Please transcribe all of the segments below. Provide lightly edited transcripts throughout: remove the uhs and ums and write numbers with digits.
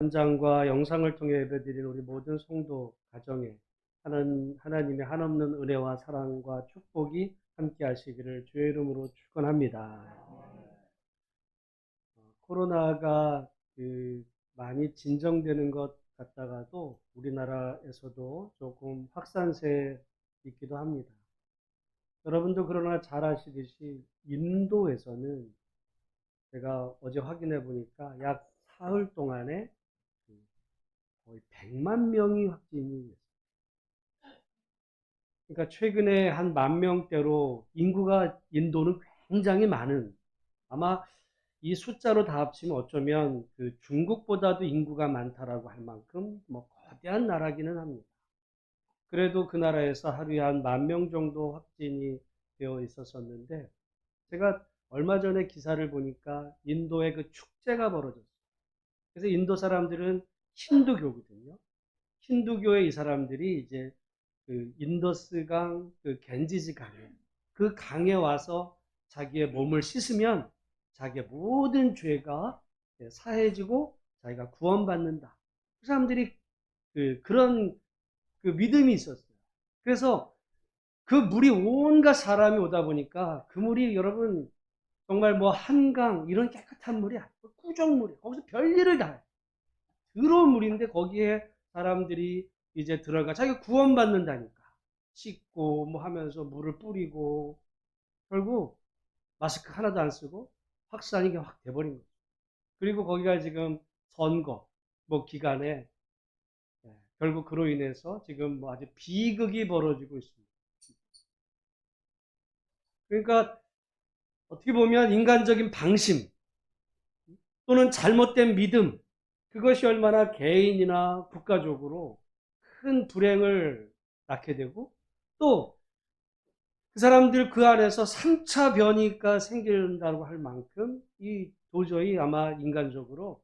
현장과 영상을 통해 예배드린 우리 모든 성도 가정에 하나님의 한없는 은혜와 사랑과 축복이 함께 하시기를 주의 이름으로 축원합니다. 코로나가 많이 진정되는 것 같다가도 우리나라에서도 조금 확산세 있기도 합니다. 여러분도 그러나 잘 아시듯이 인도에서는 제가 어제 확인해 보니까 약 사흘 동안에 거의 100만 명이 확진이 됐어요. 그러니까 최근에 한 10,000명대로 인구가 인도는 굉장히 많은, 아마 이 숫자로 다 합치면 어쩌면 그 중국보다도 인구가 많다라고 할 만큼 뭐 거대한 나라기는 합니다. 그래도 그 나라에서 하루에 한 10,000명 정도 확진이 되어 있었었는데, 제가 얼마 전에 기사를 보니까 인도에 그 축제가 벌어졌어요. 그래서 인도 사람들은 힌두교거든요. 힌두교의 이 사람들이 이제 그 인더스강, 그 겐지지 강에, 그 강에 와서 자기의 몸을 씻으면 자기의 모든 죄가 사해지고 자기가 구원받는다. 그 사람들이 그런 그 믿음이 있었어요. 그래서 그 물이 온갖 사람이 오다 보니까 그 물이 여러분 정말 뭐 한강 이런 깨끗한 물이 아니고 꾸정물이 거기서 별일을 다 해요. 더러운 물인데 거기에 사람들이 이제 들어가 자기가 구원받는다니까 씻고 뭐 하면서 물을 뿌리고 결국 마스크 하나도 안 쓰고 확산이 확 돼버린 거죠. 그리고 거기가 지금 선거 뭐 기간에 결국 그로 인해서 지금 뭐 아주 비극이 벌어지고 있습니다. 그러니까 어떻게 보면 인간적인 방심 또는 잘못된 믿음, 그것이 얼마나 개인이나 국가적으로 큰 불행을 낳게 되고 또 그 사람들 그 안에서 3차 변이가 생긴다고 할 만큼 이 도저히 아마 인간적으로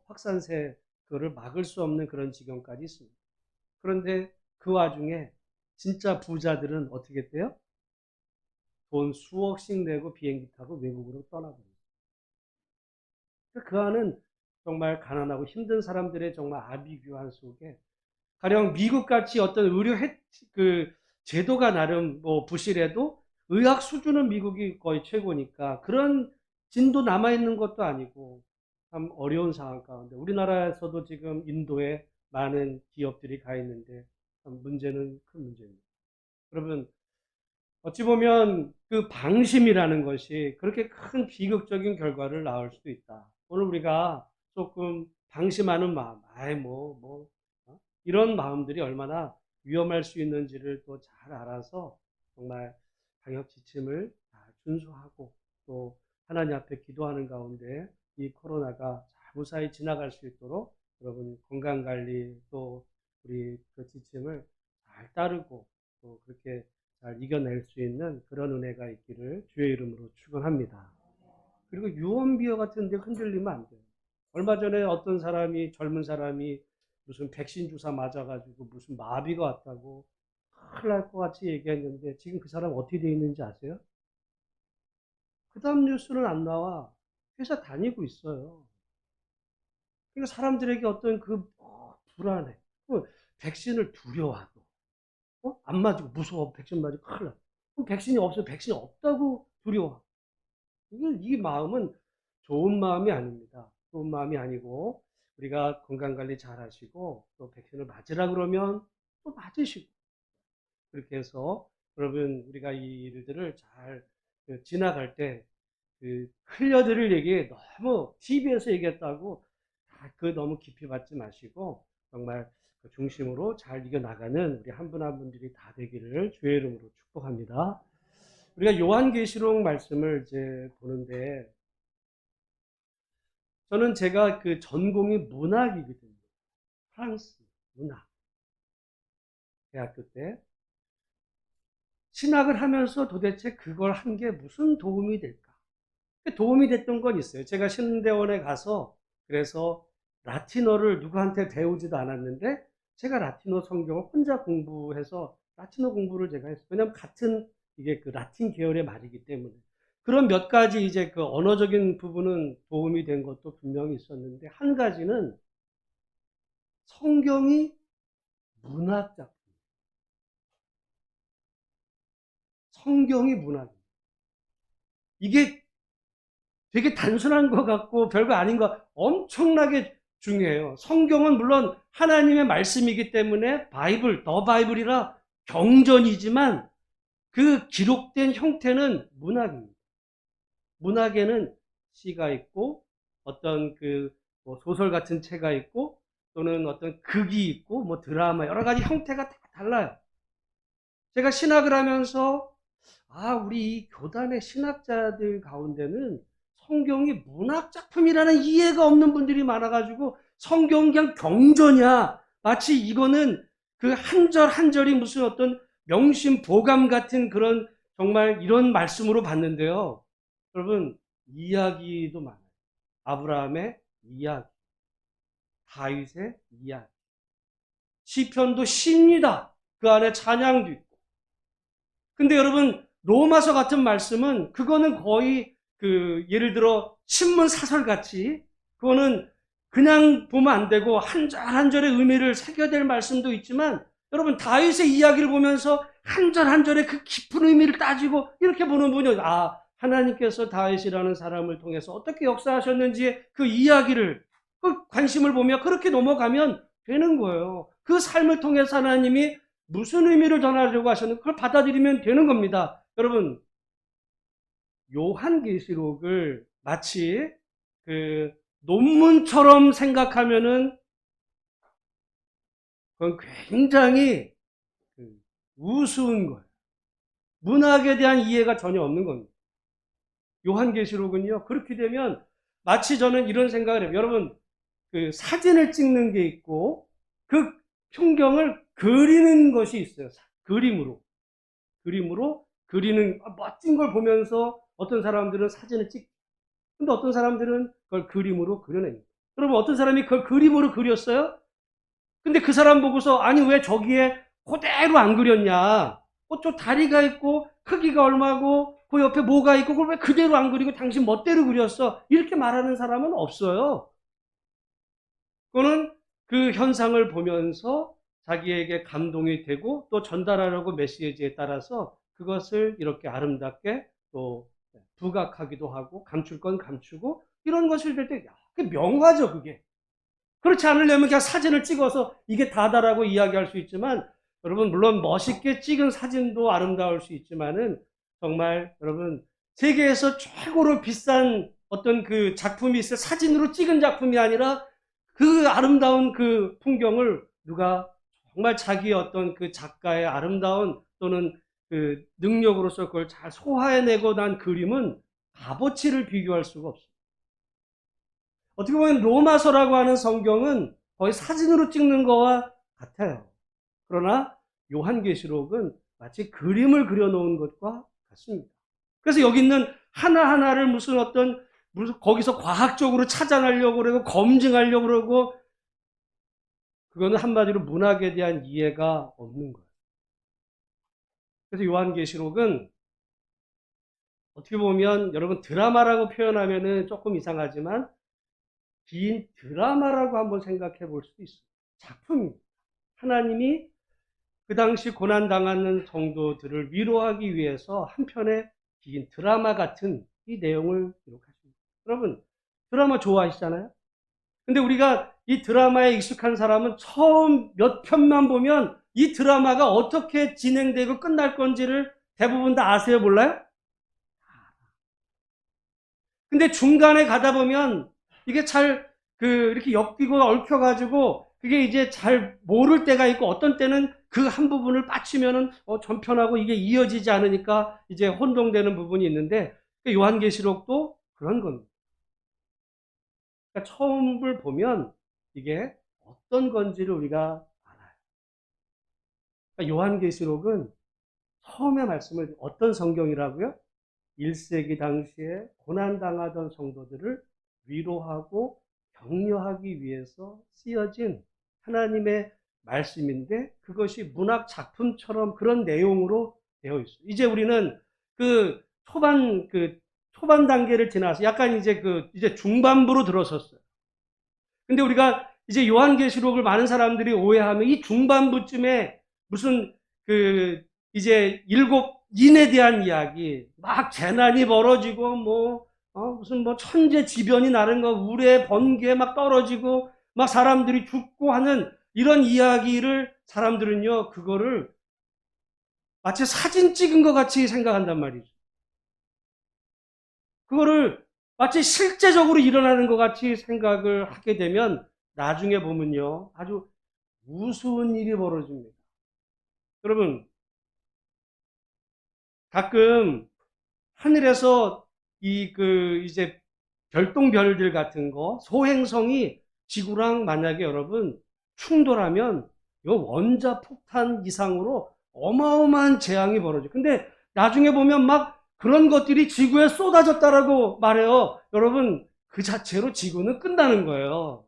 확산세 그거를 막을 수 없는 그런 지경까지 있습니다. 그런데 그 와중에 진짜 부자들은 어떻게 돼요? 돈 수억씩 내고 비행기 타고 외국으로 떠나버립니다. 그 안은 정말 가난하고 힘든 사람들의 정말 아비규환 속에 가령 미국같이 어떤 그 제도가 나름 뭐 부실해도 의학 수준은 미국이 거의 최고니까 그런 진도 남아있는 것도 아니고 참 어려운 상황 가운데 우리나라에서도 지금 인도에 많은 기업들이 가 있는데 참 문제는 큰 문제입니다. 여러분 어찌 보면 그 방심이라는 것이 그렇게 큰 비극적인 결과를 낳을 수도 있다. 오늘 우리가 조금 방심하는 마음, 이런 마음들이 얼마나 위험할 수 있는지를 또 잘 알아서 정말 방역 지침을 잘 준수하고 또 하나님 앞에 기도하는 가운데 이 코로나가 무사히 지나갈 수 있도록 여러분 건강 관리 또 우리 그 지침을 잘 따르고 또 그렇게 잘 이겨낼 수 있는 그런 은혜가 있기를 주의 이름으로 축원합니다. 그리고 유언비어 같은 데 흔들리면 안 돼요. 얼마 전에 어떤 사람이 젊은 사람이 무슨 백신 주사 맞아가지고 무슨 마비가 왔다고 큰일 날 것 같이 얘기했는데 지금 그 사람 어떻게 돼 있는지 아세요? 그 다음 뉴스는 안 나와. 회사 다니고 있어요. 그러니까 사람들에게 어떤 불안해. 그 백신을 두려워하고 안 맞고 무서워. 백신 맞으면 큰일 나. 그럼 백신이 없어요. 백신이 없다고 두려워. 이 마음은 좋은 마음이 아닙니다. 좋은 마음이 아니고 우리가 건강관리 잘 하시고 또 백신을 맞으라 그러면 또 맞으시고 그렇게 해서 여러분 우리가 이 일들을 잘 지나갈 때 흘려들을 얘기 너무 TV에서 얘기했다고 그 너무 깊이 받지 마시고 정말 그 중심으로 잘 이겨나가는 우리 한 분 한 분들이 다 되기를 주의 이름으로 축복합니다. 우리가 요한계시록 말씀을 이제 보는데 저는 제가 그 전공이 문학이거든요. 프랑스 문학 대학교 때 신학을 하면서 도대체 그걸 한 게 무슨 도움이 될까? 도움이 됐던 건 있어요. 제가 신대원에 가서 그래서 라틴어를 누구한테 배우지도 않았는데 제가 라틴어 성경을 혼자 공부해서 라틴어 공부를 제가 했어요. 왜냐하면 같은 이게 그 라틴 계열의 말이기 때문에 그런 몇 가지 이제 그 언어적인 부분은 도움이 된 것도 분명히 있었는데 한 가지는 성경이 문학작품. 성경이 문학입니다. 이게 되게 단순한 것 같고 별거 아닌 것 엄청나게 중요해요. 성경은 물론 하나님의 말씀이기 때문에 바이블, 더 바이블이라 경전이지만 그 기록된 형태는 문학입니다. 문학에는 시가 있고 어떤 뭐 소설 같은 책가 있고 또는 어떤 극이 있고 뭐 드라마 여러 가지 형태가 다 달라요. 제가 신학을 하면서 우리 이 교단의 신학자들 가운데는 성경이 문학작품이라는 이해가 없는 분들이 많아가지고 성경 그냥 경전이야. 마치 이거는 그 한 절 한 절이 무슨 어떤 명심보감 같은 그런 정말 이런 말씀으로 봤는데요. 여러분, 이야기도 많아요. 아브라함의 이야기, 다윗의 이야기, 시편도 시입니다. 그 안에 찬양도 있고. 근데 여러분, 로마서 같은 말씀은 그거는 거의 예를 들어 신문 사설 같이 그거는 그냥 보면 안 되고 한 절 한 절의 의미를 새겨야 될 말씀도 있지만 여러분 다윗의 이야기를 보면서 한 절 한 절의 그 깊은 의미를 따지고 이렇게 보는 분이 하나님께서 다윗이라는 사람을 통해서 어떻게 역사하셨는지 그 이야기를 그 관심을 보며 그렇게 넘어가면 되는 거예요. 그 삶을 통해서 하나님이 무슨 의미를 전하려고 하셨는지 그걸 받아들이면 되는 겁니다. 여러분, 요한계시록을 마치 논문처럼 생각하면은 그건 굉장히 우스운 거예요. 문학에 대한 이해가 전혀 없는 겁니다. 요한계시록은요, 그렇게 되면 마치 저는 이런 생각을 해요. 여러분, 사진을 찍는 게 있고 그 풍경을 그리는 것이 있어요. 그림으로 그리는 멋진 걸 보면서 어떤 사람들은 사진을 찍고 근데 어떤 사람들은 그걸 그림으로 그려냅니다. 여러분 어떤 사람이 그걸 그림으로 그렸어요? 근데 그 사람 보고서 아니 왜 저기에 그대로 안 그렸냐? 저 다리가 있고 크기가 얼마고 그 옆에 뭐가 있고 그걸 왜 그대로 안 그리고 당신 멋대로 그렸어? 이렇게 말하는 사람은 없어요. 그거는 그 현상을 보면서 자기에게 감동이 되고 또 전달하려고 메시지에 따라서 그것을 이렇게 아름답게 또 부각하기도 하고 감출 건 감추고 이런 것을 될 때 명화죠 그게. 그렇지 않으려면 그냥 사진을 찍어서 이게 다다라고 이야기할 수 있지만 여러분 물론 멋있게 찍은 사진도 아름다울 수 있지만은 정말 여러분 세계에서 최고로 비싼 어떤 그 작품이 있어요. 사진으로 찍은 작품이 아니라 그 아름다운 그 풍경을 누가 정말 자기의 어떤 그 작가의 아름다운 또는 그 능력으로서 그걸 잘 소화해내고 난 그림은 값어치를 비교할 수가 없어요. 어떻게 보면 로마서라고 하는 성경은 거의 사진으로 찍는 거와 같아요. 그러나 요한계시록은 마치 그림을 그려놓은 것과 같습니다. 그래서 여기 있는 하나하나를 무슨 거기서 과학적으로 찾아내려고 그러고 검증하려고 그러고 그거는 한마디로 문학에 대한 이해가 없는 거예요. 그래서 요한계시록은 어떻게 보면 여러분 드라마라고 표현하면은 조금 이상하지만 긴 드라마라고 한번 생각해 볼 수도 있어요. 작품입니다. 하나님이 그 당시 고난당하는 성도들을 위로하기 위해서 한 편의 긴 드라마 같은 이 내용을 기록하십니다. 여러분, 드라마 좋아하시잖아요? 근데 우리가 이 드라마에 익숙한 사람은 처음 몇 편만 보면 이 드라마가 어떻게 진행되고 끝날 건지를 대부분 다 아세요? 몰라요? 근데 중간에 가다 보면 이게 이렇게 엮이고 얽혀가지고 그게 이제 잘 모를 때가 있고 어떤 때는 그 한 부분을 빠치면은 전편하고 이게 이어지지 않으니까 이제 혼동되는 부분이 있는데 요한계시록도 그런 겁니다. 그러니까 처음을 보면 이게 어떤 건지를 우리가 알아요. 그러니까 요한계시록은 처음에 말씀을 어떤 성경이라고요? 1세기 당시에 고난당하던 성도들을 위로하고 격려하기 위해서 쓰여진 하나님의 말씀인데 그것이 문학 작품처럼 그런 내용으로 되어 있어요. 이제 우리는 초반 단계를 지나서 약간 이제 중반부로 들어섰어요. 근데 우리가 이제 요한계시록을 많은 사람들이 오해하면 이 중반부쯤에 무슨 이제 일곱 인에 대한 이야기, 막 재난이 벌어지고 무슨 천재지변이 나는 거, 우레 번개 막 떨어지고 막 사람들이 죽고 하는 이런 이야기를 사람들은요, 그거를 마치 사진 찍은 것 같이 생각한단 말이죠. 그거를 마치 실제적으로 일어나는 것 같이 생각을 하게 되면 나중에 보면요, 아주 우스운 일이 벌어집니다. 여러분, 가끔 하늘에서 이제 별똥별들 같은 거, 소행성이 지구랑 만약에 여러분 충돌하면 이거 원자폭탄 이상으로 어마어마한 재앙이 벌어져요. 근데 나중에 보면 막 그런 것들이 지구에 쏟아졌다라고 말해요. 여러분, 그 자체로 지구는 끝나는 거예요.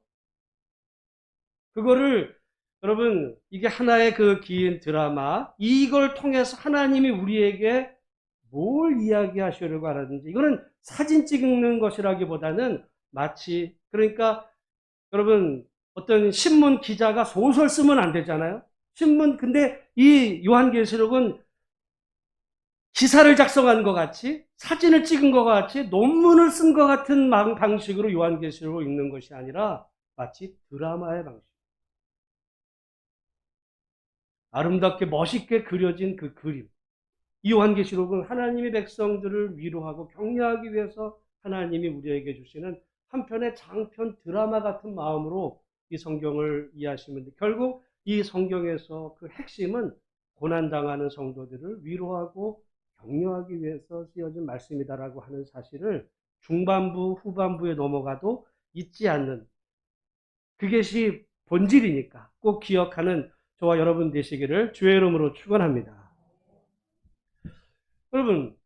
그거를 여러분, 이게 하나의 긴 드라마, 이걸 통해서 하나님이 우리에게 뭘 이야기하시려고 하는지, 이거는 사진 찍는 것이라기보다는 마치, 그러니까 여러분, 어떤 신문 기자가 소설 쓰면 안 되잖아요. 근데 이 요한계시록은 기사를 작성한 것 같이, 사진을 찍은 것 같이, 논문을 쓴 것 같은 방식으로 요한계시록을 읽는 것이 아니라 마치 드라마의 방식. 아름답게 멋있게 그려진 그 그림. 이 요한계시록은 하나님의 백성들을 위로하고 격려하기 위해서 하나님이 우리에게 주시는 한편의 장편 드라마 같은 마음으로 이 성경을 이해하시면 돼요. 결국 이 성경에서 그 핵심은 고난당하는 성도들을 위로하고 격려하기 위해서 쓰여진 말씀이다라고 하는 사실을 중반부, 후반부에 넘어가도 잊지 않는, 그것이 본질이니까 꼭 기억하는 저와 여러분 되시기를 주의 이름으로 축원합니다. 여러분,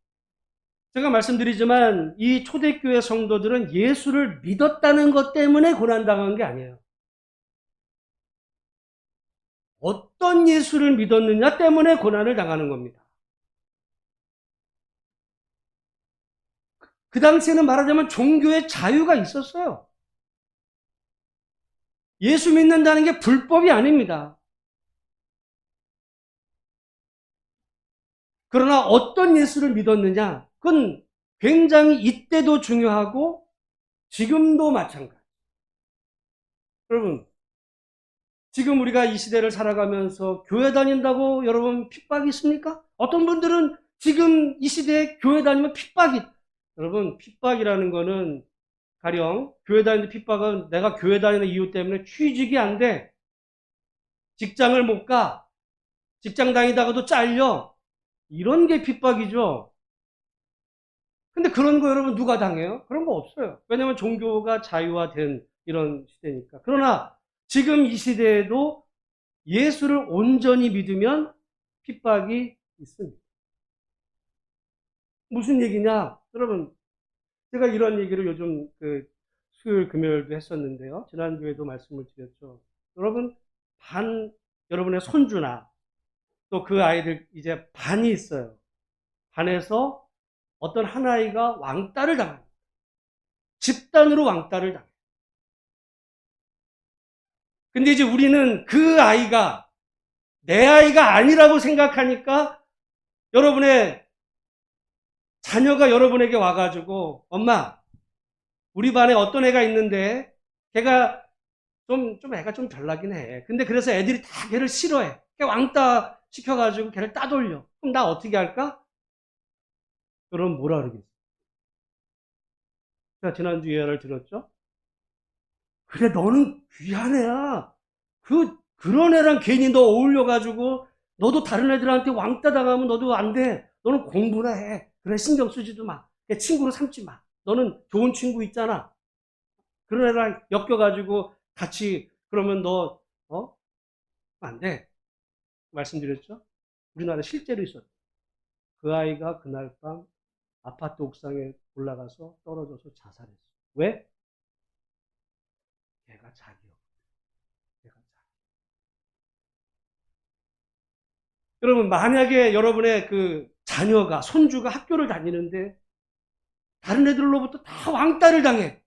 제가 말씀드리지만 이 초대교회 성도들은 예수를 믿었다는 것 때문에 고난당한 게 아니에요. 어떤 예수를 믿었느냐 때문에 고난을 당하는 겁니다. 그 당시에는 말하자면 종교의 자유가 있었어요. 예수 믿는다는 게 불법이 아닙니다. 그러나 어떤 예수를 믿었느냐, 그건 굉장히 이때도 중요하고 지금도 마찬가지. 여러분, 지금 우리가 이 시대를 살아가면서 교회 다닌다고 여러분 핍박이 있습니까? 어떤 분들은 지금 이 시대에 교회 다니면 핍박이, 여러분, 핍박이라는 거는 가령 교회 다니는 핍박은 내가 교회 다니는 이유 때문에 취직이 안 돼. 직장을 못 가. 직장 다니다가도 잘려. 이런 게 핍박이죠. 근데 그런 거 여러분 누가 당해요? 그런 거 없어요. 왜냐하면 종교가 자유화된 이런 시대니까. 그러나 지금 이 시대에도 예수를 온전히 믿으면 핍박이 있습니다. 무슨 얘기냐? 여러분, 제가 이런 얘기를 요즘 수요일, 금요일도 했었는데요. 지난주에도 말씀을 드렸죠. 여러분, 여러분의 손주나 또 그 아이들 이제 반이 있어요. 반에서 어떤 한 아이가 왕따를 당합니다. 집단으로 왕따를 당해요. 근데 이제 우리는 그 아이가 내 아이가 아니라고 생각하니까 여러분의 자녀가 여러분에게 와가지고, 엄마, 우리 반에 어떤 애가 있는데 걔가 애가 좀 별나긴 해. 근데 그래서 애들이 다 걔를 싫어해. 걔 왕따 시켜가지고 걔를 따돌려. 그럼 나 어떻게 할까? 그럼 뭐라 그러겠어? 제가 지난주 예언을 들었죠? 그래, 너는 귀한 애야. 그런 애랑 괜히 너 어울려가지고, 너도 다른 애들한테 왕따 당하면 너도 안 돼. 너는 공부나 해. 그래, 신경 쓰지도 마. 친구로 삼지 마. 너는 좋은 친구 있잖아. 그런 애랑 엮여가지고 같이, 그러면 너, 안 돼. 말씀드렸죠? 우리나라에 실제로 있었어. 그 아이가 그날 밤 아파트 옥상에 올라가서 떨어져서 자살했어. 왜? 걔가 자기였어. 여러분, 만약에 여러분의 자녀가, 손주가 학교를 다니는데 다른 애들로부터 다 왕따를 당해.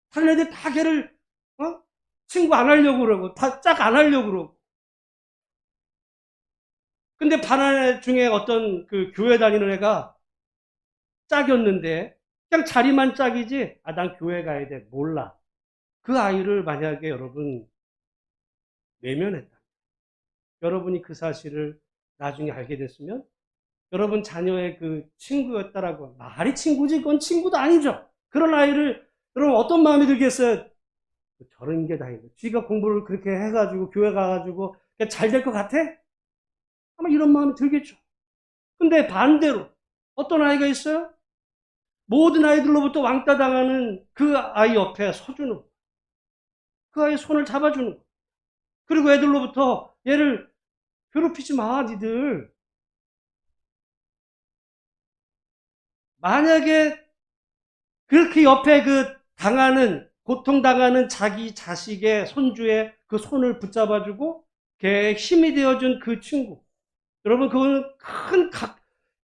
다른 애들 다 걔를 친구 안 하려고 그러고, 다 짝 안 하려고 그러고. 근데 반한 애 중에 어떤 그 교회 다니는 애가 짝이었는데, 그냥 자리만 짝이지, 난 교회 가야 돼. 몰라. 그 아이를 만약에 여러분 외면했다. 여러분이 그 사실을 나중에 알게 됐으면, 여러분 자녀의 그 친구였다라고, 말이 친구지, 그건 친구도 아니죠. 그런 아이를, 여러분 어떤 마음이 들겠어요? 저런 게 다행이다. 쥐가 공부를 그렇게 해가지고, 교회 가가지고, 잘 될 것 같아? 아마 이런 마음이 들겠죠. 근데 반대로, 어떤 아이가 있어요? 모든 아이들로부터 왕따 당하는 그 아이 옆에 서주는, 그 아이 손을 잡아주는, 그리고 애들로부터 얘를 괴롭히지 마, 니들. 만약에 그렇게 옆에 그 당하는, 고통당하는 자기 자식의 손주의 그 손을 붙잡아주고 걔의 힘이 되어준 그 친구. 여러분, 그거는 큰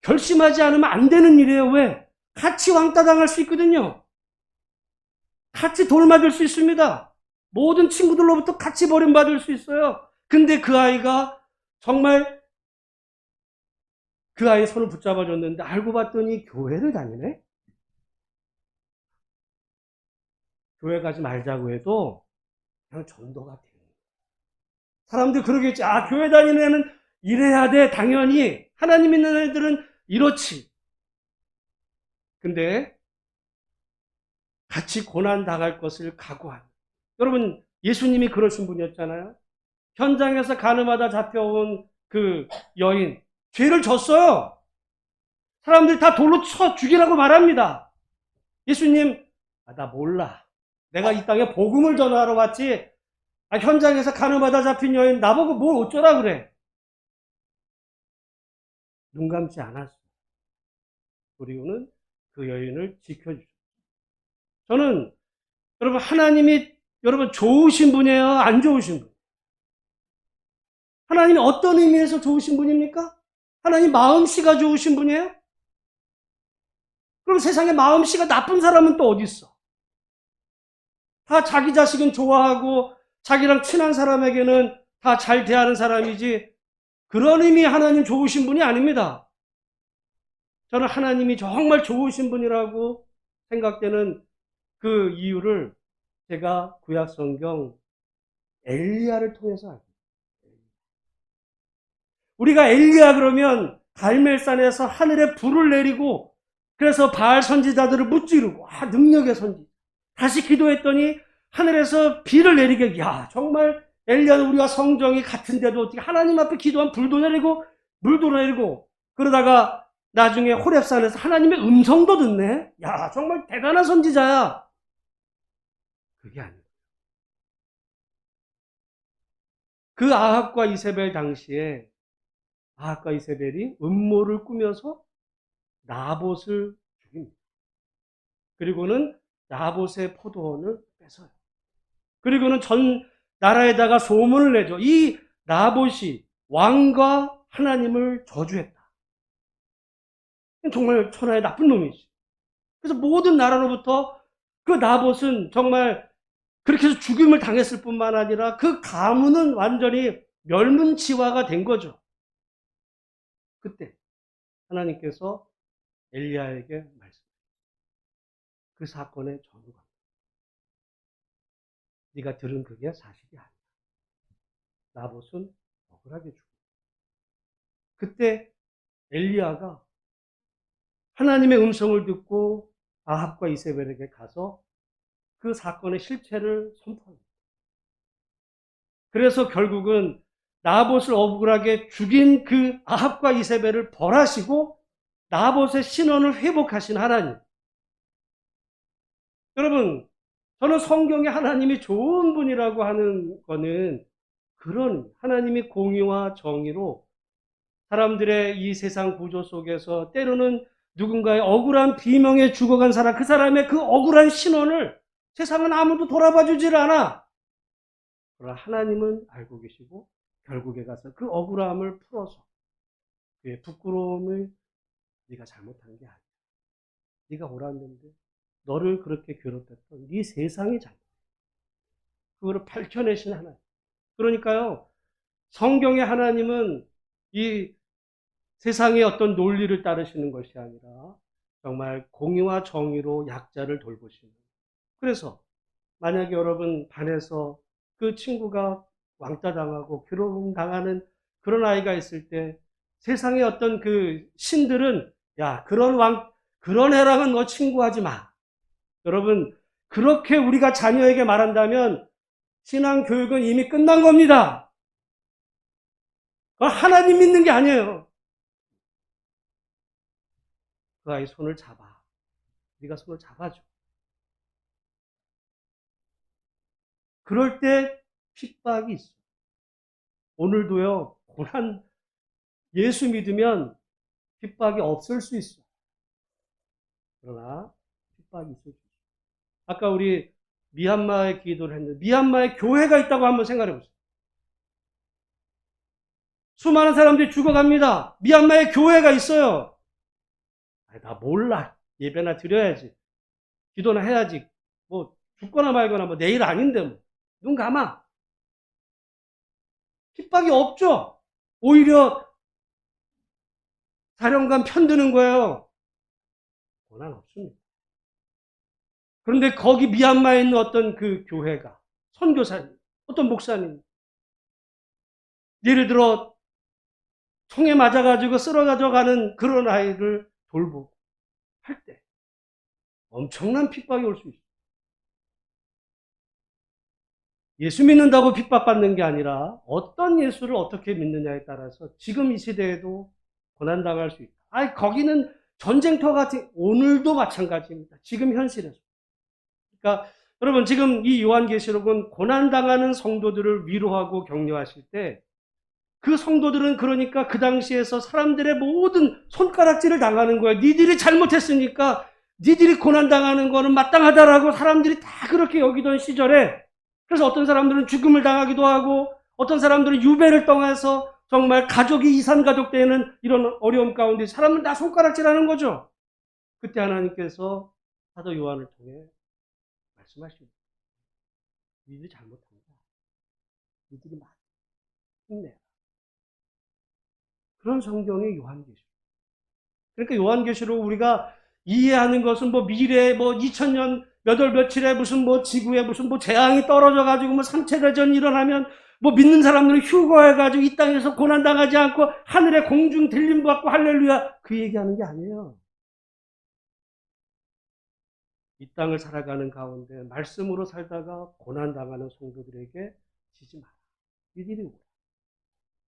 결심하지 않으면 안 되는 일이에요. 왜? 같이 왕따 당할 수 있거든요. 같이 돌맞을 수 있습니다. 모든 친구들로부터 같이 버림받을 수 있어요. 근데 그 아이가 정말 그 아이의 손을 붙잡아줬는데 알고 봤더니 교회를 다니네? 교회 가지 말자고 해도 그냥 전도가 돼요. 사람들 그러겠지. 교회 다니는 애는 이래야 돼. 당연히. 하나님 있는 애들은 이렇지. 근데 같이 고난 당할 것을 각오한. 여러분, 예수님이 그러신 분이었잖아요. 현장에서 가늠하다 잡혀온 그 여인, 죄를 졌어요. 사람들이 다 돌로 쳐 죽이라고 말합니다. 예수님, 나 몰라. 내가 이 땅에 복음을 전하러 왔지. 현장에서 가늠하다 잡힌 여인 나보고 뭘 어쩌라 그래. 눈 감지 않았어요. 그리고는 그 여인을 지켜주죠. 저는 여러분 하나님이 여러분 좋으신 분이에요? 안 좋으신 분? 하나님이 어떤 의미에서 좋으신 분입니까? 하나님 마음씨가 좋으신 분이에요? 그럼 세상에 마음씨가 나쁜 사람은 또 어디 있어? 다 자기 자식은 좋아하고 자기랑 친한 사람에게는 다 잘 대하는 사람이지 그런 의미 하나님 좋으신 분이 아닙니다. 저는 하나님이 정말 좋으신 분이라고 생각되는 그 이유를 제가 구약 성경 엘리야를 통해서 알고 있어요. 우리가 엘리야 그러면 갈멜산에서 하늘에 불을 내리고 그래서 바알 선지자들을 무찌르고 능력의 선지. 다시 기도했더니 하늘에서 비를 내리게 정말 엘리야는 우리가 성정이 같은데도 어떻게 하나님 앞에 기도하면 불도 내리고 물도 내리고 그러다가 나중에 호렙산에서 하나님의 음성도 듣네. 정말 대단한 선지자야. 그게 아니에요. 그 아합과 이세벨 당시에 아합과 이세벨이 음모를 꾸며서 나봇을 죽입니다. 그리고는 나봇의 포도원을 뺏어요. 그리고는 전 나라에다가 소문을 내죠. 이 나봇이 왕과 하나님을 저주했다. 정말 천하의 나쁜 놈이지. 그래서 모든 나라로부터 그 나봇은 정말 그렇게 해서 죽임을 당했을 뿐만 아니라 그 가문은 완전히 멸문치화가 된 거죠. 그때 하나님께서 엘리야에게 말씀하셨어요. 그 사건의 전후가 네가 들은 그게 사실이 아니야. 나봇은 억울하게 죽어. 그때 엘리야가 하나님의 음성을 듣고 아합과 이세벨에게 가서 그 사건의 실체를 선포합니다. 그래서 결국은 나봇을 억울하게 죽인 그 아합과 이세벨을 벌하시고 나봇의 신원을 회복하신 하나님. 여러분, 저는 성경에 하나님이 좋은 분이라고 하는 거는 그런 하나님이 공의와 정의로 사람들의 이 세상 구조 속에서 때로는 누군가의 억울한 비명에 죽어간 사람, 그 사람의 그 억울한 신원을 세상은 아무도 돌아봐 주질 않아. 그러나 하나님은 알고 계시고 결국에 가서 그 억울함을 풀어서 그의 부끄러움을 네가 잘못한 게 아니야. 네가 옳았는데 너를 그렇게 괴롭혔던 네 세상이 잘못했어. 그거를 밝혀내신 하나님. 그러니까요, 성경의 하나님은 이 세상의 어떤 논리를 따르시는 것이 아니라 정말 공의와 정의로 약자를 돌보시는. 그래서 만약에 여러분 반에서 그 친구가 왕따 당하고 괴로움 당하는 그런 아이가 있을 때 세상의 어떤 그 신들은 야, 그런 애랑은 너 친구하지 마. 여러분, 그렇게 우리가 자녀에게 말한다면 신앙 교육은 이미 끝난 겁니다. 그건 하나님 믿는 게 아니에요. 그 아이 손을 잡아. 네가 손을 잡아줘. 그럴 때 핍박이 있어. 오늘도요, 고난, 예수 믿으면 핍박이 없을 수 있어. 그러나 핍박이 있을 수 있어. 아까 우리 미얀마의 기도를 했는데 미얀마에 교회가 있다고 한번 생각해 보세요. 수많은 사람들이 죽어갑니다. 미얀마에 교회가 있어요. 아니, 나 몰라. 예배나 드려야지. 기도나 해야지. 뭐 죽거나 말거나 뭐 내일 아닌데 뭐. 눈 감아. 핍박이 없죠. 오히려 사령관 편드는 거예요. 고난 없습니다. 그런데 거기 미얀마에 있는 어떤 그 교회가 선교사님, 어떤 목사님, 예를 들어 총에 맞아가지고 쓰러져 가는 그런 아이를 돌보고 할 때 엄청난 핍박이 올 수 있어요. 예수 믿는다고 핍박받는 게 아니라 어떤 예수를 어떻게 믿느냐에 따라서 지금 이 시대에도 고난당할 수 있다. 아니, 거기는 전쟁터 같은, 오늘도 마찬가지입니다. 지금 현실에서. 그러니까 여러분, 지금 이 요한계시록은 고난당하는 성도들을 위로하고 격려하실 때 그 성도들은 그러니까 그 당시에서 사람들의 모든 손가락질을 당하는 거예요. 니들이 잘못했으니까 니들이 고난당하는 거는 마땅하다라고 사람들이 다 그렇게 여기던 시절에, 그래서 어떤 사람들은 죽음을 당하기도 하고 어떤 사람들은 유배를 떠나서 정말 가족이 이산가족 되는 이런 어려움 가운데 사람은 다 손가락질하는 거죠. 그때 하나님께서 사도 요한을 통해 말씀하십니다. 니들이 잘못한다. 니들이 막 힘내. 그런 성경의 요한계시록. 그러니까 요한계시록 우리가 이해하는 것은 뭐 미래 뭐 2000년 몇 월 며칠에 무슨 뭐 지구에 무슨 뭐 재앙이 떨어져 가지고 뭐 3차 대전이 일어나면 뭐 믿는 사람들은 휴거해 가지고 이 땅에서 고난 당하지 않고 하늘의 공중 들림 받고 할렐루야, 그 얘기하는 게 아니에요. 이 땅을 살아가는 가운데 말씀으로 살다가 고난 당하는 성도들에게 지지 마라. 이들이 오라.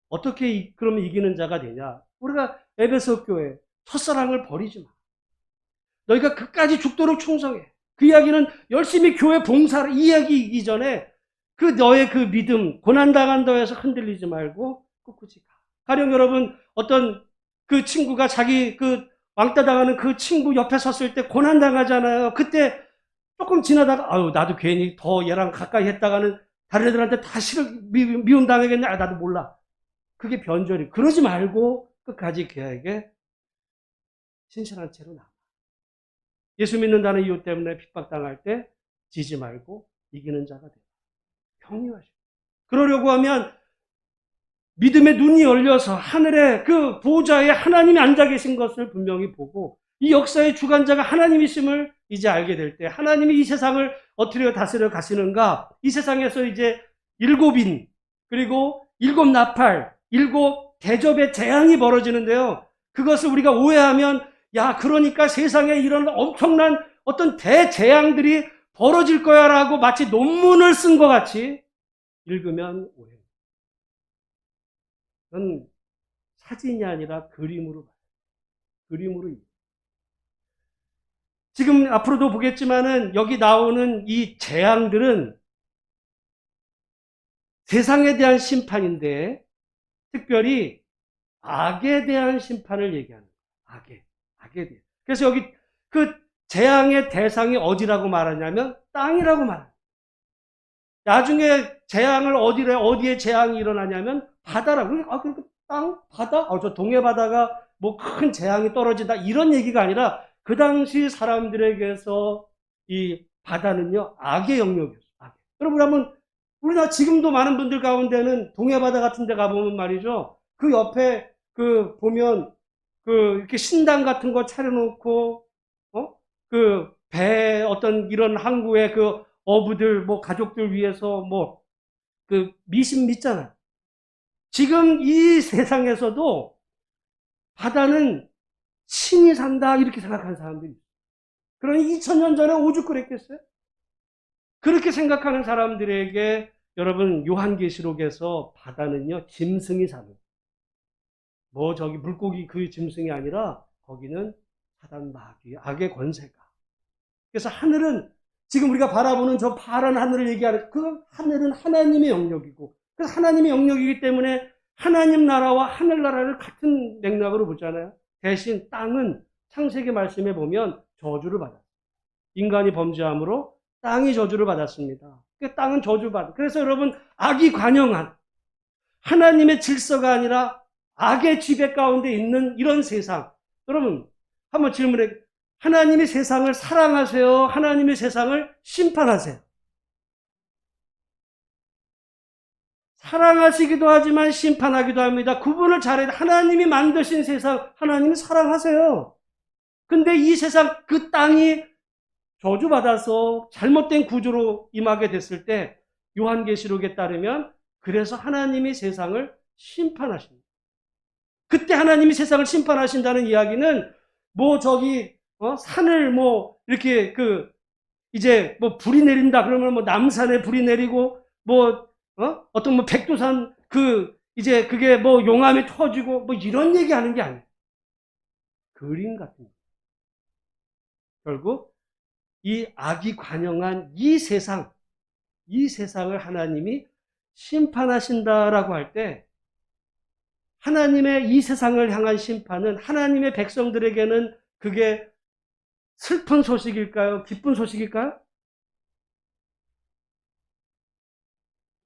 어떻게 그러면 이기는 자가 되냐? 우리가 에베소 교회 첫사랑을 버리지 마. 너희가 끝까지 죽도록 충성해. 그 이야기는 열심히 교회 봉사를 이야기 전에 그 너의 그 믿음, 고난당한다 해서 흔들리지 말고 꿋꿋이 가. 가령 여러분, 어떤 그 친구가 자기 그 왕따 당하는 그 친구 옆에 섰을 때 고난당하잖아요. 그때 조금 지나다가 아유, 나도 괜히 더 얘랑 가까이 했다가는 다른 애들한테 다 미움 당하겠네. 아, 나도 몰라. 그게 변절이. 그러지 말고 끝까지 그에게 신실한 채로 남아. 예수 믿는다는 이유 때문에 핍박당할 때 지지 말고 이기는 자가 되라. 격려하시고. 그러려고 하면 믿음의 눈이 열려서 하늘의 그 보좌에 하나님이 앉아 계신 것을 분명히 보고 이 역사의 주관자가 하나님이심을 이제 알게 될 때, 하나님이 이 세상을 어떻게 다스려 가시는가, 이 세상에서 이제 7인 그리고 7나팔 7대접의 재앙이 벌어지는데요. 그것을 우리가 오해하면 야, 그러니까 세상에 이런 엄청난 어떤 대재앙들이 벌어질 거야라고 마치 논문을 쓴 것 같이 읽으면 오해. 그건 사진이 아니라 그림으로 봐요. 그림으로. 지금 앞으로도 보겠지만은 여기 나오는 이 재앙들은 세상에 대한 심판인데 특별히 악에 대한 심판을 얘기하는 거예요. 악에 대해. 그래서 여기 그 재앙의 대상이 어디라고 말하냐면 땅이라고 말합니다. 나중에 재앙을 어디에 재앙이 일어나냐면 바다라고. 아, 그러니까 땅? 바다? 저 동해 바다가 뭐 큰 재앙이 떨어진다. 이런 얘기가 아니라 그 당시 사람들에게서 이 바다는요, 악의 영역이었어요. 여러분 한번 우리나라 지금도 많은 분들 가운데는 동해바다 같은 데 가보면 말이죠. 그 옆에 보면 이렇게 신당 같은 거 차려놓고, 배 어떤 이런 항구의 어부들, 뭐 가족들 위해서 미신 믿잖아요. 지금 이 세상에서도 바다는 신이 산다 이렇게 생각하는 사람들이 있어요. 그러니 2000년 전에 오죽 그랬겠어요? 그렇게 생각하는 사람들에게 여러분 요한계시록에서 바다는요 짐승이 사는, 저기 물고기 그 짐승이 아니라 거기는 사단 마귀 악의 권세가. 그래서 하늘은 지금 우리가 바라보는 저 파란 하늘을 얘기하는 그 하늘은 하나님의 영역이고, 그래서 하나님의 영역이기 때문에 하나님 나라와 하늘나라를 같은 맥락으로 보잖아요. 대신 땅은 창세기 말씀에 보면 저주를 받았어요. 인간이 범죄함으로 땅이 저주를 받았습니다. 그 땅은 저주받아. 그래서 여러분 악이 관영한 하나님의 질서가 아니라 악의 지배 가운데 있는 이런 세상. 여러분 한번 질문해. 하나님이 세상을 사랑하세요? 하나님의 세상을 심판하세요? 사랑하시기도 하지만 심판하기도 합니다. 구분을 잘해야 돼. 하나님이 만드신 세상 하나님이 사랑하세요. 근데 이 세상 그 땅이 저주받아서 잘못된 구조로 임하게 됐을 때 요한계시록에 따르면 그래서 하나님이 세상을 심판하십니다. 그때 하나님이 세상을 심판하신다는 이야기는 산을 이렇게 이제 불이 내린다 그러면 남산에 불이 내리고 어떤 백두산 이제 그게 용암이 터지고 이런 얘기하는 게 아니에요. 그림 같은 거. 결국 이 악이 관영한 이 세상을 하나님이 심판하신다라고 할 때 하나님의 이 세상을 향한 심판은 하나님의 백성들에게는 그게 슬픈 소식일까요? 기쁜 소식일까요?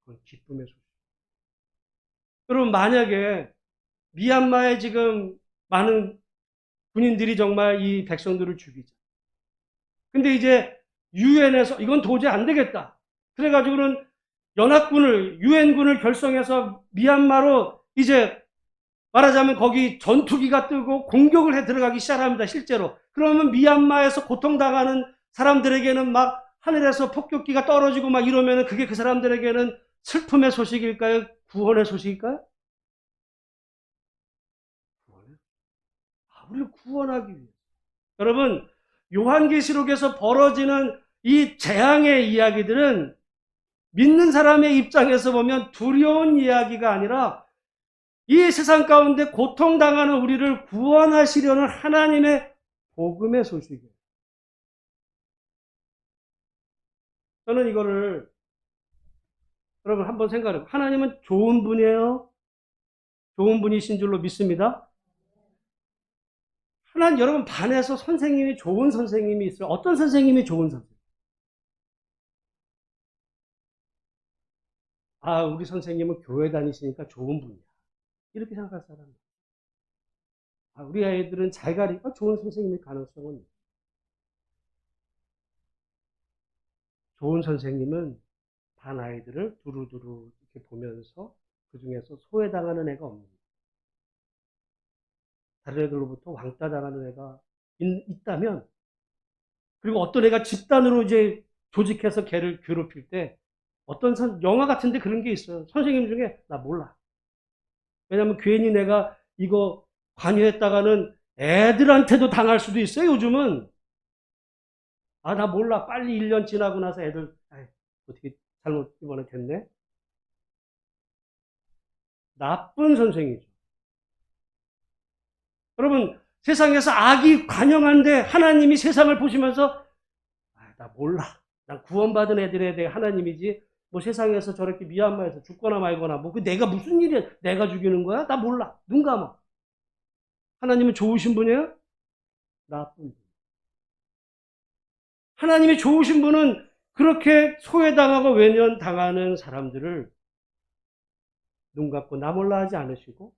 그건 기쁨의 소식. 여러분 만약에 미얀마에 지금 많은 군인들이 정말 이 백성들을 죽이죠. 근데 이제 유엔에서 이건 도저히 안 되겠다. 그래가지고는 유엔군을 결성해서 미얀마로 이제 말하자면 거기 전투기가 뜨고 공격을 해 들어가기 시작합니다. 실제로. 그러면 미얀마에서 고통당하는 사람들에게는 막 하늘에서 폭격기가 떨어지고 막 이러면 그게 그 사람들에게는 슬픔의 소식일까요? 구원의 소식일까요? 우리를 구원하기 위해. 여러분 요한계시록에서 벌어지는 이 재앙의 이야기들은 믿는 사람의 입장에서 보면 두려운 이야기가 아니라 이 세상 가운데 고통당하는 우리를 구원하시려는 하나님의 복음의 소식이에요. 저는 이거를 여러분 한번 생각해요. 하나님은 좋은 분이에요. 좋은 분이신 줄로 믿습니다. 여러분 반에서 선생님이 좋은 선생님이 있어요. 어떤 선생님이 좋은 선생님? 우리 선생님은 교회 다니시니까 좋은 분이야. 이렇게 생각할 사람이에요. 우리 아이들은 잘 가르치니까 좋은 선생님일 가능성은 있어요. 좋은 선생님은 반 아이들을 두루두루 이렇게 보면서 그 중에서 소외당하는 애가 없는, 다른 애들로부터 왕따 당하는 애가 있다면, 그리고 어떤 애가 집단으로 이제 조직해서 걔를 괴롭힐 때 영화 같은데 그런 게 있어요. 선생님 중에 나 몰라. 왜냐면 괜히 내가 이거 관여했다가는 애들한테도 당할 수도 있어요. 요즘은 나 몰라. 빨리 1년 지나고 나서 애들 어떻게 잘못 이번에 됐네. 나쁜 선생이죠. 여러분 세상에서 악이 관영한데 하나님이 세상을 보시면서 나 몰라. 난 구원받은 애들에 대해 하나님이지 세상에서 저렇게 미얀마에서 죽거나 말거나 내가 무슨 일이야. 내가 죽이는 거야? 나 몰라. 눈 감아. 하나님은 좋으신 분이에요? 나쁜 분. 하나님이 좋으신 분은 그렇게 소외당하고 외면당하는 사람들을 눈 감고 나 몰라 하지 않으시고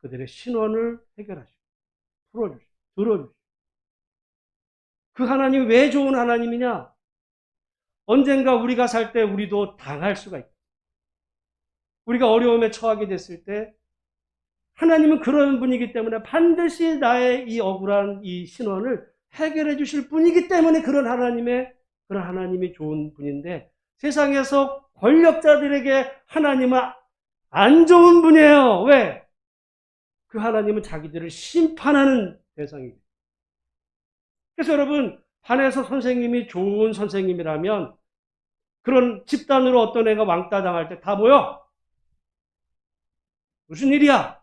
그들의 신원을 해결하시고 풀어주시고 들어주시고. 그 하나님이 왜 좋은 하나님이냐? 언젠가 우리가 살 때 우리도 당할 수가 있다. 우리가 어려움에 처하게 됐을 때 하나님은 그런 분이기 때문에 반드시 나의 이 억울한 이 신원을 해결해 주실 분이기 때문에 그런 하나님이 좋은 분인데, 세상에서 권력자들에게 하나님은 안 좋은 분이에요. 왜? 그 하나님은 자기들을 심판하는 대상입니다. 그래서 여러분, 반에서 선생님이 좋은 선생님이라면 그런 집단으로 어떤 애가 왕따 당할 때 다 모여. 무슨 일이야?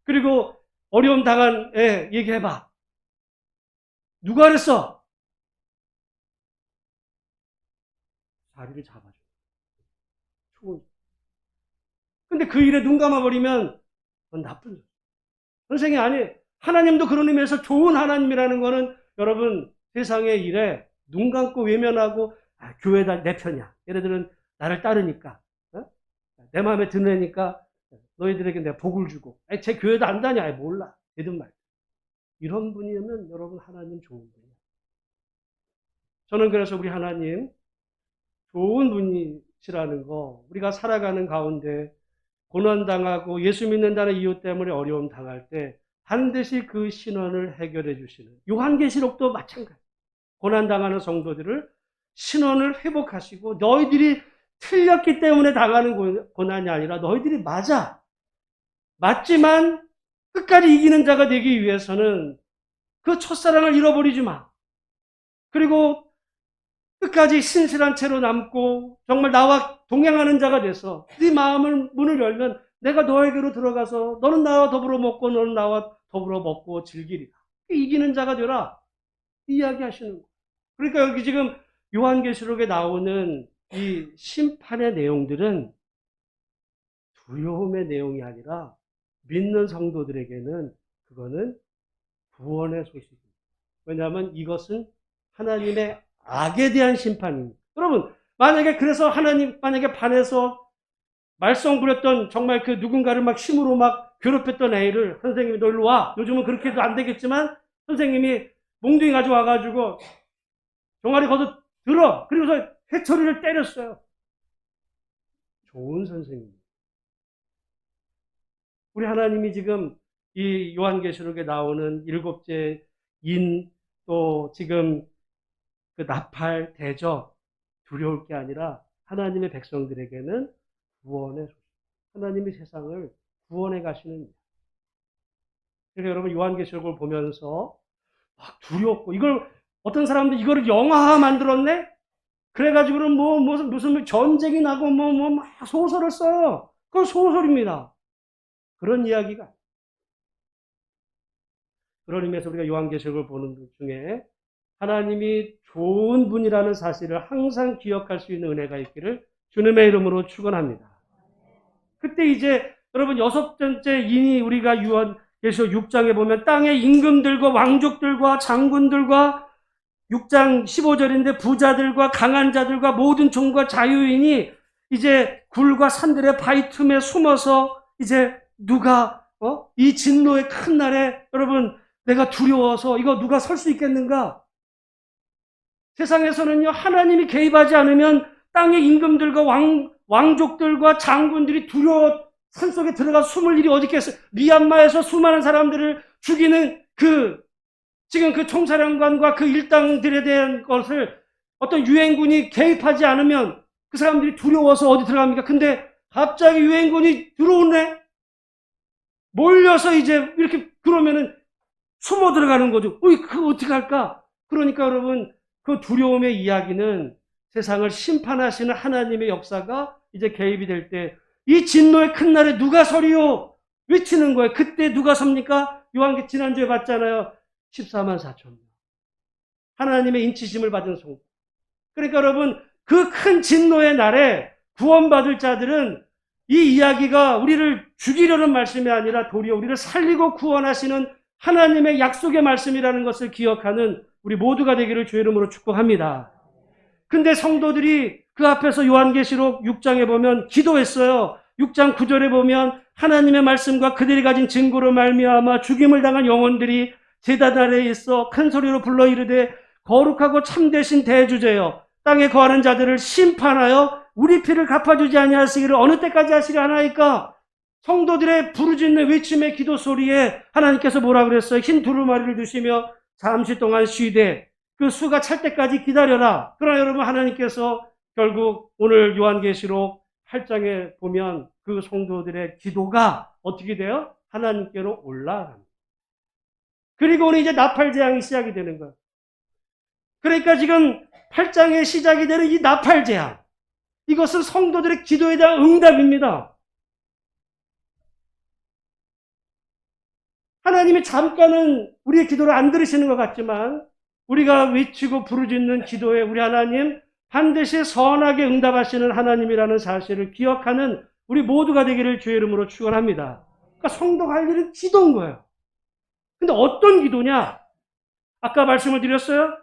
그리고 어려움 당한 애 얘기해봐. 누가 그랬어? 자리를 잡아줘. 좋은. 근데 그 일에 눈 감아버리면 그건 나쁜 일. 선생이 아니, 하나님도 그런 의미에서 좋은 하나님이라는 거는 여러분, 세상의 일에 눈 감고 외면하고, 교회다 내 편이야. 얘네들은 나를 따르니까, 내 마음에 드느니까 너희들에게 내가 복을 주고, 제 교회도 안 다녀. 몰라. 되든 말. 이런 분이면 여러분, 하나님 좋은 분이에요. 저는 그래서 우리 하나님 좋은 분이시라는 거, 우리가 살아가는 가운데 고난당하고 예수 믿는다는 이유 때문에 어려움 당할 때 반드시 그 신원을 해결해 주시는, 요한계시록도 마찬가지. 고난당하는 성도들을 신원을 회복하시고, 너희들이 틀렸기 때문에 당하는 고난이 아니라 너희들이 맞지만 끝까지 이기는 자가 되기 위해서는 그 첫사랑을 잃어버리지 마. 그리고 끝까지 신실한 채로 남고 정말 나와 동행하는 자가 돼서 네 마음을 문을 열면 내가 너에게로 들어가서 너는 나와 더불어 먹고 너는 나와 더불어 먹고 즐기리라. 이기는 자가 되라. 이야기하시는 거예요. 그러니까 여기 지금 요한계시록에 나오는 이 심판의 내용들은 두려움의 내용이 아니라 믿는 성도들에게는 그거는 구원의 소식입니다. 왜냐하면 이것은 하나님의 악에 대한 심판입니다. 여러분, 그래서 하나님 만약에 반에서 말썽 부렸던 정말 그 누군가를 막 힘으로 막 괴롭혔던 애를 선생님이 너 일로 와. 요즘은 그렇게 해도 안 되겠지만 선생님이 몽둥이 가져와가지고 종아리 걷어 들어. 그리고서 회초리를 때렸어요. 좋은 선생님. 우리 하나님이 지금 이 요한계시록에 나오는 일곱째 인, 또 지금 그 나팔, 대적, 두려울 게 아니라 하나님의 백성들에게는 구원의 소식. 하나님이 세상을 구원해 가시는 일. 그래서 여러분 요한계시록을 보면서 막 두렵고, 이걸 어떤 사람들 이거를 영화 만들었네? 그래가지고는 무슨 전쟁이 나고 막 소설을 써요. 그건 소설입니다. 그런 이야기가. 그런 의미에서 우리가 요한계시록을 보는 중에 하나님이 좋은 분이라는 사실을 항상 기억할 수 있는 은혜가 있기를 주님의 이름으로 축원합니다. 그때 이제 여러분 여섯 번째 인이 우리가 요한계시록 6장에 보면 땅의 임금들과 왕족들과 장군들과 6장 15절인데 부자들과 강한 자들과 모든 종과 자유인이 이제 굴과 산들의 바위 틈에 숨어서 이제 누가 이 진노의 큰 날에 여러분 내가 두려워서 이거 누가 설 수 있겠는가? 세상에서는요 하나님이 개입하지 않으면 땅의 임금들과 왕족들과 장군들이 두려워 산속에 들어가 숨을 일이 어디 있겠어요? 미얀마에서 수많은 사람들을 죽이는 지금 그 총사령관과 그 일당들에 대한 것을 어떤 유엔군이 개입하지 않으면 그 사람들이 두려워서 어디 들어갑니까? 근데 갑자기 유엔군이 들어오네? 몰려서 이제 이렇게 그러면은 숨어 들어가는 거죠. 그거 어떻게 할까? 그러니까 여러분, 그 두려움의 이야기는 세상을 심판하시는 하나님의 역사가 이제 개입이 될 때 이 진노의 큰 날에 누가 서리요? 외치는 거예요. 그때 누가 섭니까? 요한계 지난주에 봤잖아요. 14만 4천 명. 하나님의 인치심을 받은 성도. 그러니까 여러분, 그 큰 진노의 날에 구원받을 자들은 이 이야기가 우리를 죽이려는 말씀이 아니라 도리어 우리를 살리고 구원하시는 하나님의 약속의 말씀이라는 것을 기억하는 우리 모두가 되기를 주의 이름으로 축복합니다. 근데 성도들이 그 앞에서 요한계시록 6장에 보면 기도했어요. 6장 9절에 보면 하나님의 말씀과 그들이 가진 증거로 말미암아 죽임을 당한 영혼들이 제단 아래에 있어 큰 소리로 불러 이르되 거룩하고 참되신 대주제여 땅에 거하는 자들을 심판하여 우리 피를 갚아주지 아니하시기를 어느 때까지 하시려 하나이까? 성도들의 부르짖는 외침의 기도 소리에 하나님께서 뭐라 그랬어요? 흰 두루마리를 두시며 잠시 동안 쉬되 그 수가 찰 때까지 기다려라. 그러나 여러분, 하나님께서 결국 오늘 요한계시록 8장에 보면 그 성도들의 기도가 어떻게 돼요? 하나님께로 올라갑니다. 그리고 오늘 이제 나팔재앙이 시작이 되는 거예요. 그러니까 지금 8장의 시작이 되는 이 나팔재앙, 이것은 성도들의 기도에 대한 응답입니다. 하나님이 잠깐은 우리의 기도를 안 들으시는 것 같지만 우리가 외치고 부르짖는 기도에 우리 하나님 반드시 선하게 응답하시는 하나님이라는 사실을 기억하는 우리 모두가 되기를 주의 이름으로 축원합니다. 그러니까 성도가 할 일은 기도인 거예요. 근데 어떤 기도냐? 아까 말씀을 드렸어요.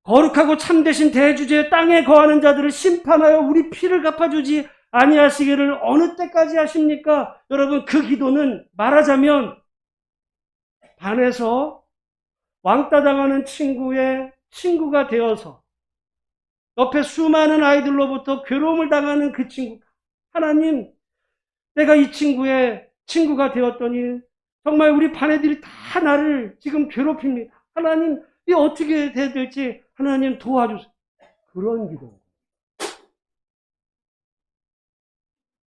거룩하고 참되신 대주제 땅에 거하는 자들을 심판하여 우리 피를 갚아주지 아니하시기를 어느 때까지 하십니까? 여러분, 그 기도는 말하자면 반에서 왕따 당하는 친구의 친구가 되어서 옆에 수많은 아이들로부터 괴로움을 당하는 그 친구. 하나님, 내가 이 친구의 친구가 되었더니 정말 우리 반 애들이 다 나를 지금 괴롭힙니다. 하나님, 이게 어떻게 해야 될지 하나님 도와주세요. 그런 기도.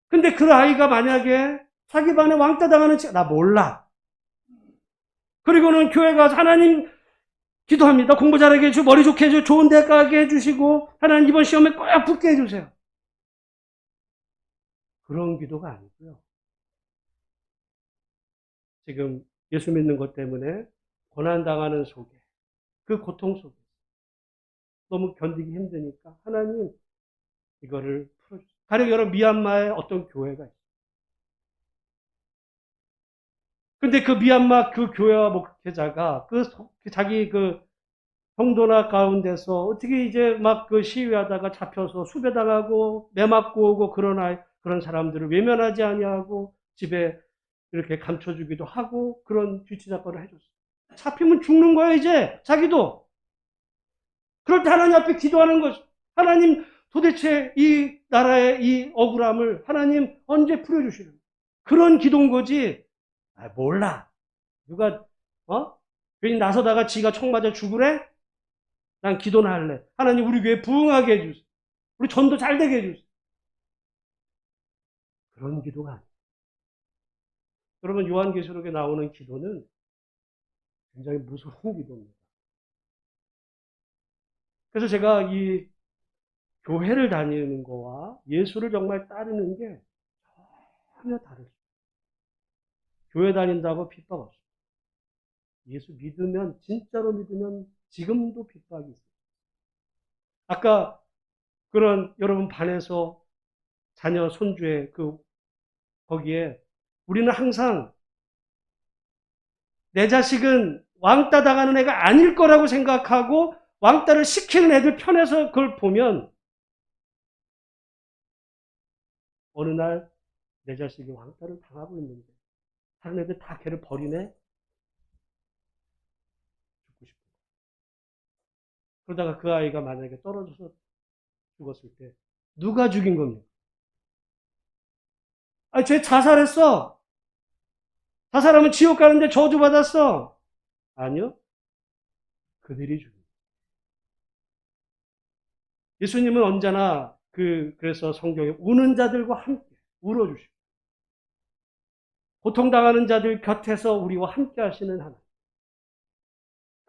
근데 그 아이가 만약에 자기 반에 왕따 당하는 친구, 나 몰라. 그리고는 교회 가서 하나님 기도합니다. 공부 잘하게 해주고 머리 좋게 해주고 좋은 대 가게 해주시고 하나님 이번 시험에 꼭 붙게 해주세요. 그런 기도가 아니고요. 지금 예수 믿는 것 때문에 고난당하는 속에, 그 고통 속에 너무 견디기 힘드니까 하나님 이거를 풀어주세요. 가령 여러분, 미얀마에 어떤 교회가 있어요. 근데 그 미얀마 그 교회와 목회자가 자기 성도나 가운데서 어떻게 이제 막 그 시위하다가 잡혀서 수배당하고 매맞고 오고 그런 사람들을 외면하지 아니하고 집에 이렇게 감춰주기도 하고 그런 뒤치잡바를 해줬어요. 잡히면 죽는 거야 이제 자기도. 그럴 때 하나님 앞에 기도하는 거죠. 하나님, 도대체 이 나라의 이 억울함을 하나님 언제 풀어주시는 그런 기도인 거지. 몰라. 누가 괜히 나서다가 지가 총 맞아 죽으래? 난 기도나 할래. 하나님, 우리 교회 부흥하게 해주세요. 우리 전도 잘 되게 해주세요. 그런 기도가 아니에요. 여러분, 요한계시록에 나오는 기도는 굉장히 무서운 기도입니다. 그래서 제가 이 교회를 다니는 거와 예수를 정말 따르는 게 전혀 다르죠. 교회 다닌다고 핍박 없어요. 예수 믿으면, 진짜로 믿으면 지금도 핍박이 있어요. 아까 그런 여러분 반에서 자녀 손주의 거기에 우리는 항상 내 자식은 왕따 당하는 애가 아닐 거라고 생각하고 왕따를 시키는 애들 편에서 그걸 보면 어느 날 내 자식이 왕따를 당하고 있는데 다른 애들 다 걔를 버리네? 죽고 싶어. 그러다가 그 아이가 만약에 떨어져서 죽었을 때 누가 죽인 겁니까? 쟤 자살했어. 자살하면 지옥 가는데 저주받았어. 아니요. 그들이 죽인 거예요. 예수님은 언제나 그래서 성경에 우는 자들과 함께 울어주시고 고통당하는 자들 곁에서 우리와 함께 하시는 하나님.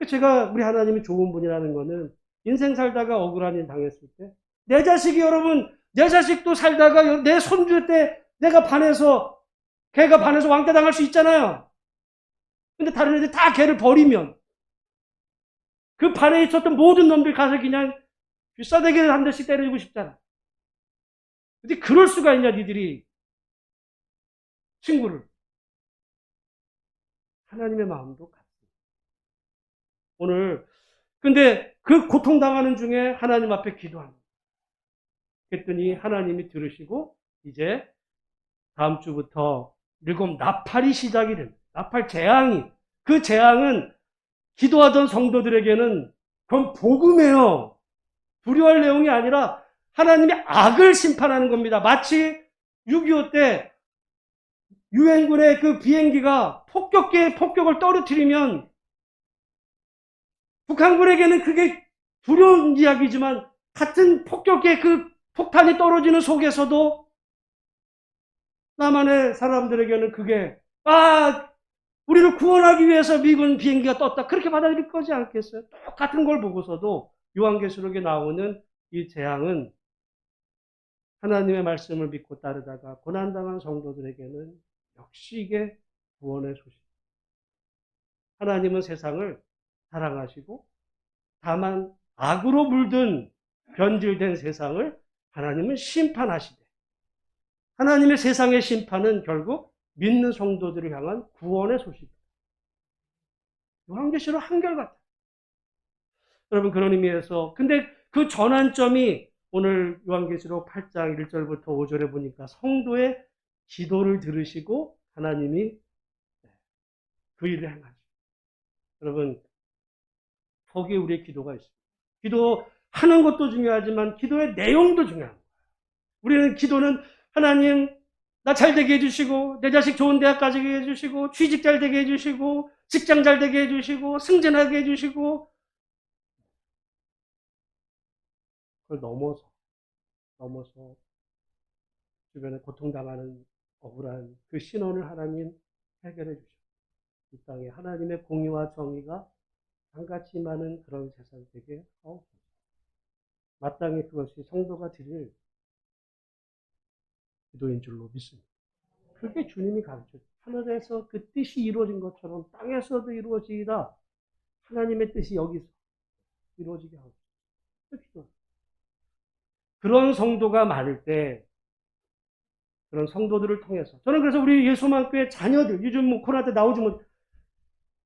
제가 우리 하나님이 좋은 분이라는 거는 인생 살다가 억울한 일 당했을 때 내 자식이, 여러분, 내 자식도 살다가 내 손주 때 걔가 반에서 왕따 당할 수 있잖아요. 근데 다른 애들 다 걔를 버리면 그 반에 있었던 모든 놈들 가서 그냥 빗사대기를 한 대씩 때려주고 싶잖아. 근데 그럴 수가 있냐, 니들이. 친구를. 하나님의 마음도 같습니다. 오늘, 근데 그 고통당하는 중에 하나님 앞에 기도합니다. 그랬더니 하나님이 들으시고 이제 다음 주부터 일곱 나팔이 시작이 됩니다. 나팔 재앙이. 그 재앙은 기도하던 성도들에게는 그건 복음이에요. 두려워할 내용이 아니라 하나님이 악을 심판하는 겁니다. 마치 6.25 때 유엔군의 그 비행기가 폭격기에 폭격을 떨어뜨리면 북한군에게는 그게 두려운 이야기지만 같은 폭격기에 그 폭탄이 떨어지는 속에서도 남한의 사람들에게는 그게 우리를 구원하기 위해서 미군 비행기가 떴다. 그렇게 받아들일 거지 않겠어요? 똑같은 걸 보고서도 요한계시록에 나오는 이 재앙은 하나님의 말씀을 믿고 따르다가 고난당한 성도들에게는 역시 이게 구원의 소식. 하나님은 세상을 사랑하시고 다만 악으로 물든 변질된 세상을 하나님은 심판하시되 하나님의 세상의 심판은 결국 믿는 성도들을 향한 구원의 소식입니다. 요한계시록 한결같아요. 여러분 그런 의미에서 근데 그 전환점이 오늘 요한계시록 8장 1절부터 5절에 보니까 성도의 기도를 들으시고 하나님이 그 일을 행하죠. 여러분 거기에 우리의 기도가 있습니다. 기도하는 것도 중요하지만 기도의 내용도 중요합니다. 우리는 기도는 하나님 나 잘 되게 해주시고 내 자식 좋은 대학 가지게 해주시고 취직 잘 되게 해주시고 직장 잘 되게 해주시고 승진하게 해주시고 그걸 넘어서 주변에 고통당하는 억울한 그 신원을 하나님 해결해 주셔. 이 땅에 하나님의 공의와 정의가 한같이 많은 그런 세상 되게 하옵소서. 마땅히 그것이 성도가 드릴 기도인 줄로 믿습니다. 그게 주님이 가르쳐요. 하늘에서 그 뜻이 이루어진 것처럼 땅에서도 이루어지이다. 하나님의 뜻이 여기서 이루어지게 하고 있어요. 그런 성도가 많을 때 그런 성도들을 통해서 저는 그래서 우리 예수만교회 자녀들 요즘 뭐 코로나 때 나오지 못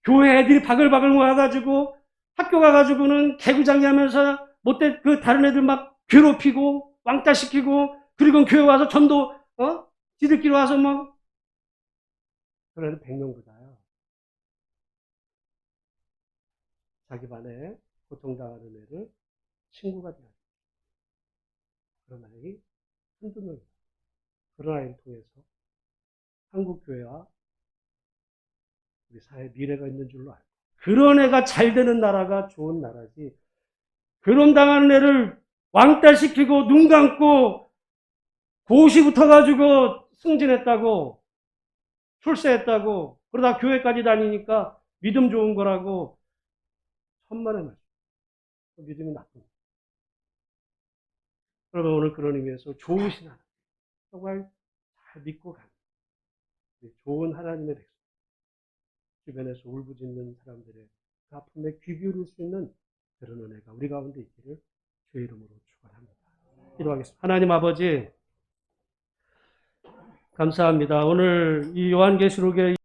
교회 애들이 바글바글 모여가지고 학교 가가지고는 개구장이 하면서 못된 그 다른 애들 막 괴롭히고 왕따시키고 그리고 교회 와서 전도 지들끼리 와서 뭐 그런 애들 100명보다요. 자기 반에 고통당하는 애를 친구가 되어야 돼. 그런 아이 한두 명. 그런 아이를 통해서 한국교회와 우리 사회에 미래가 있는 줄로 알고 그런 애가 잘 되는 나라가 좋은 나라지 괴로움 당하는 애를 왕따시키고 눈 감고 고시 붙어가지고 승진했다고 출세했다고 그러다 교회까지 다니니까 믿음 좋은 거라고 천만의 말씀. 믿음이 나쁜 거예요. 여러분 오늘 그런 의미에서 좋으신 하나님 정말 잘 믿고 가는 좋은 하나님의 백성 주변에서 울부짖는 사람들의 그 아픔에 귀 기울일 수 있는 그런 은혜가 우리 가운데 있기를 주의 이름으로 축원합니다. 기도하겠습니다. 하나님 아버지 감사합니다. 오늘 이 요한계시록의